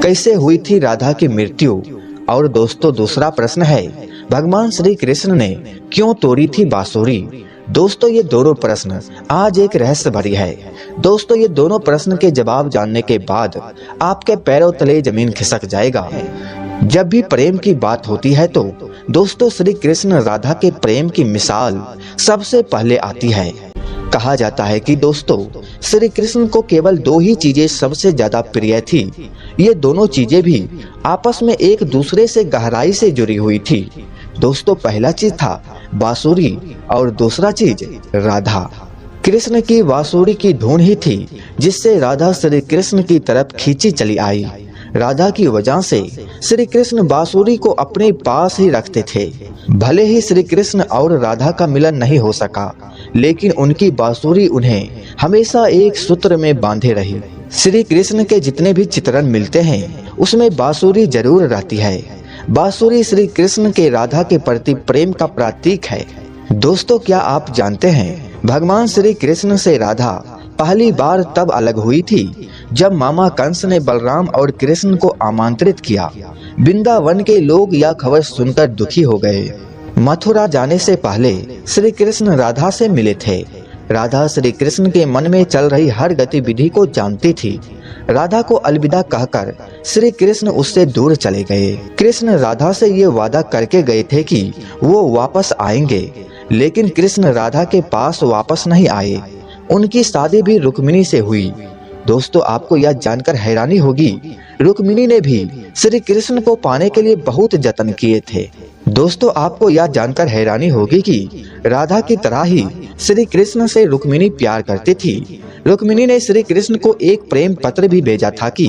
कैसे हुई थी राधा की मृत्यु? और दोस्तों दूसरा प्रश्न है, भगवान श्री कृष्ण ने क्यों तोड़ी थी बांसुरी? दोस्तों ये दोनों प्रश्न आज एक रहस्य भरी है। दोस्तों ये दोनों प्रश्न के जवाब जानने के बाद आपके पैरों तले जमीन खिसक जाएगा। जब भी प्रेम की बात होती है तो दोस्तों श्री कृष्ण राधा के प्रेम की मिसाल सबसे पहले आती है। कहा जाता है कि दोस्तों श्री कृष्ण को केवल दो ही चीजें सबसे ज्यादा प्रिय थी। ये दोनों चीजें भी आपस में एक दूसरे से गहराई से जुड़ी हुई थी। दोस्तों पहला चीज था बांसुरी और दूसरा चीज राधा। कृष्ण की बांसुरी की धुन ही थी जिससे राधा श्री कृष्ण की तरफ खींची चली आई। राधा की वजह से श्री कृष्ण बांसुरी को अपने पास ही रखते थे। भले ही श्री कृष्ण और राधा का मिलन नहीं हो सका, लेकिन उनकी बांसुरी उन्हें हमेशा एक सूत्र में बांधे रही। श्री कृष्ण के जितने भी चित्रण मिलते हैं उसमें बांसुरी जरूर रहती है। बांसुरी श्री कृष्ण के राधा के प्रति प्रेम का प्रतीक है। दोस्तों क्या आप जानते हैं, भगवान श्री कृष्ण से राधा पहली बार तब अलग हुई थी जब मामा कंस ने बलराम और कृष्ण को आमंत्रित किया। वृंदावन के लोग यह खबर सुनकर दुखी हो गए। मथुरा जाने से पहले श्री कृष्ण राधा से मिले थे। राधा श्री कृष्ण के मन में चल रही हर गतिविधि को जानती थी। राधा को अलविदा कहकर श्री कृष्ण उससे दूर चले गए। कृष्ण राधा से ये वादा करके गए थे कि वो वापस आएंगे, लेकिन कृष्ण राधा के पास वापस नहीं आए। उनकी शादी भी रुक्मिणी से हुई। दोस्तों आपको यह जानकर हैरानी होगी, रुक्मिणी ने भी श्री कृष्ण को पाने के लिए बहुत जतन किए थे। दोस्तों आपको यह जानकर हैरानी होगी कि राधा की तरह ही श्री कृष्ण से रुक्मिणी प्यार करती थी। रुक्मिणी ने श्री कृष्ण को एक प्रेम पत्र भी भेजा था कि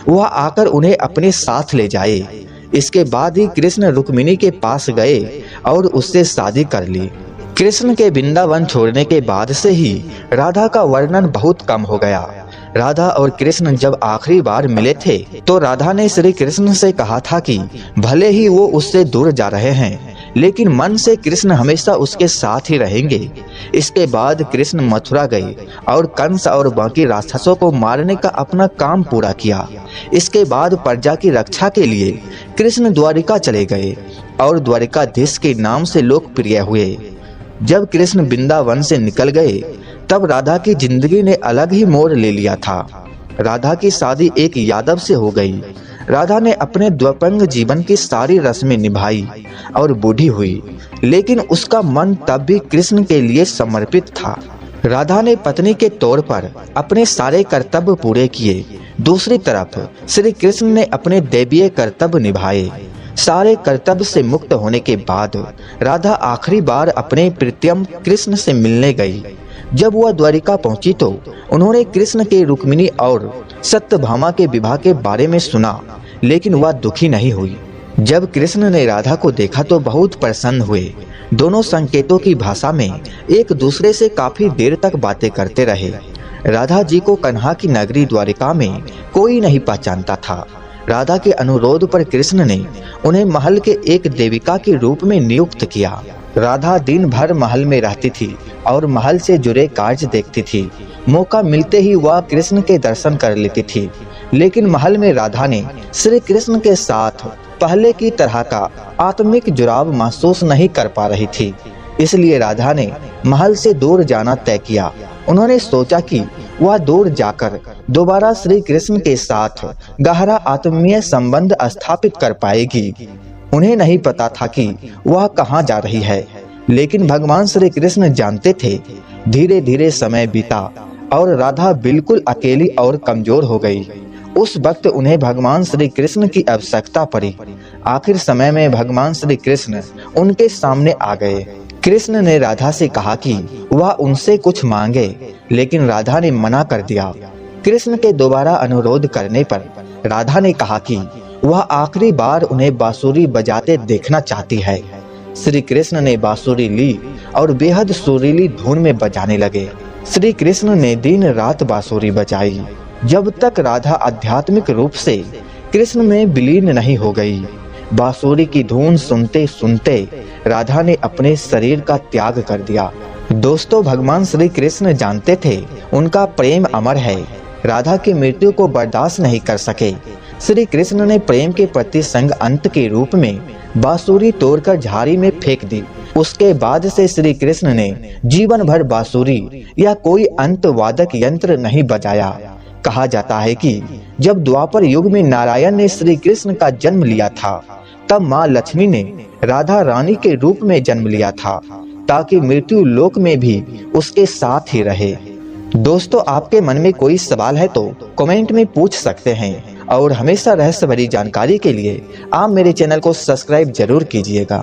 वह आकर उन्हें अपने साथ ले जाए। इसके बाद ही कृष्ण रुक्मिणी के पास गए और उससे शादी कर ली। कृष्ण के वृंदावन छोड़ने के बाद से ही राधा का वर्णन बहुत कम हो गया। राधा और कृष्ण जब आखिरी बार मिले थे तो राधा ने श्री कृष्ण से कहा था कि भले ही वो उससे दूर जा रहे हैं, लेकिन मन से कृष्ण हमेशा उसके साथ ही रहेंगे। इसके बाद कृष्ण मथुरा गए और कंस और बाकी राक्षसों को मारने का अपना काम पूरा किया। इसके बाद प्रजा की रक्षा के लिए कृष्ण द्वारिका चले गए और द्वारिकाधीश के नाम से लोकप्रिय हुए। जब कृष्ण वृंदावन से निकल गए तब राधा की जिंदगी ने अलग ही मोड़ ले लिया था। राधा की शादी एक यादव से हो गई। राधा ने अपने द्वैपायन जीवन की सारी रस्में निभाई और बूढ़ी हुई, लेकिन उसका मन तब भी कृष्ण के लिए समर्पित था। राधा ने पत्नी के तौर पर अपने सारे कर्तव्य पूरे किए। दूसरी तरफ श्री कृष्ण ने अपने दैवीय कर्तव्य निभाए। सारे कर्तव्य से मुक्त होने के बाद राधा आखिरी बार अपने प्रीतम कृष्ण से मिलने गई। जब वह द्वारिका पहुंची तो उन्होंने कृष्ण के रुक्मिणी और सत्यभामा के विवाह के बारे में सुना, लेकिन वह दुखी नहीं हुई। जब कृष्ण ने राधा को देखा तो बहुत प्रसन्न हुए। दोनों संकेतों की भाषा में एक दूसरे से काफी देर तक बातें करते रहे। राधा जी को कन्हा की नगरी द्वारिका में कोई नहीं पहचानता था। राधा के अनुरोध पर कृष्ण ने उन्हें महल के एक देविका के रूप में नियुक्त किया। राधा दिन भर महल में रहती थी और महल से जुड़े कार्य देखती थी। मौका मिलते ही वह कृष्ण के दर्शन कर लेती थी, लेकिन महल में राधा ने श्री कृष्ण के साथ पहले की तरह का आत्मिक जुड़ाव महसूस नहीं कर पा रही थी। इसलिए राधा ने महल से दूर जाना तय किया। उन्होंने सोचा कि वह दूर जाकर दोबारा श्री कृष्ण के साथ गहरा आत्मीय संबंध स्थापित कर पाएगी। उन्हें नहीं पता था कि वह कहाँ जा रही है, लेकिन भगवान श्री कृष्ण जानते थे। धीरे धीरे समय बीता और राधा बिल्कुल अकेली और कमजोर हो गई। उस वक्त उन्हें भगवान श्री कृष्ण की आवश्यकता पड़ी। आखिर समय में भगवान श्री कृष्ण उनके सामने आ गए। कृष्ण ने राधा से कहा कि वह उनसे कुछ मांगे, लेकिन राधा ने मना कर दिया। कृष्ण के दोबारा अनुरोध करने पर राधा ने कहा कि वह आखिरी बार उन्हें बांसुरी बजाते देखना चाहती है। श्री कृष्ण ने बांसुरी ली और बेहद सुरीली धुन में बजाने लगे। श्री कृष्ण ने दिन रात बांसुरी बजाई जब तक राधा आध्यात्मिक रूप से कृष्ण में विलीन नहीं हो गई। बांसुरी की धुन सुनते सुनते राधा ने अपने शरीर का त्याग कर दिया। दोस्तों, भगवान श्री कृष्ण जानते थे उनका प्रेम अमर है। राधा की मृत्यु को बर्दाश्त नहीं कर सके। श्री कृष्ण ने प्रेम के प्रति संग अंत के रूप में बांसुरी तोड़कर झाड़ी में फेंक दी। उसके बाद से श्री कृष्ण ने जीवन भर बांसुरी या कोई अंत वादक यंत्र नहीं बजाया। कहा जाता है कि जब द्वापर युग में नारायण ने श्री कृष्ण का जन्म लिया था, तब माँ लक्ष्मी ने राधा रानी के रूप में जन्म लिया था, ताकि मृत्यु लोक में भी उसके साथ ही रहे। दोस्तों, आपके मन में कोई सवाल है तो कमेंट में पूछ सकते हैं, और हमेशा रहस्य भरी जानकारी के लिए आप मेरे चैनल को सब्सक्राइब जरूर कीजिएगा।